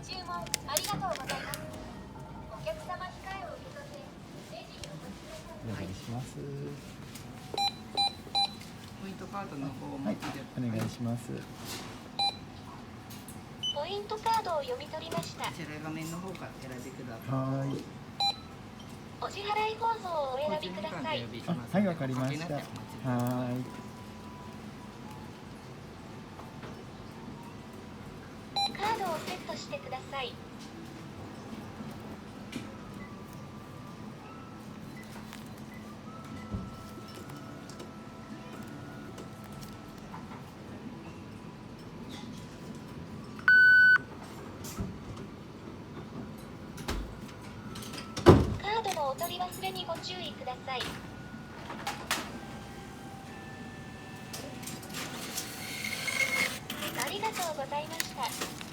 注文ありがとうございます。お客様控えを受け取ってレジにお越しください。お願いします。ポイントカードの方をはい、お願いします。ポイントカードを読み取りました。こちら画面の方から選んでください。はい。お支払い方法をお選びください。あ、はい、わかりました。はい。カードをセットしてください。カードのお取り忘れにご注意ください。ありがとうございました。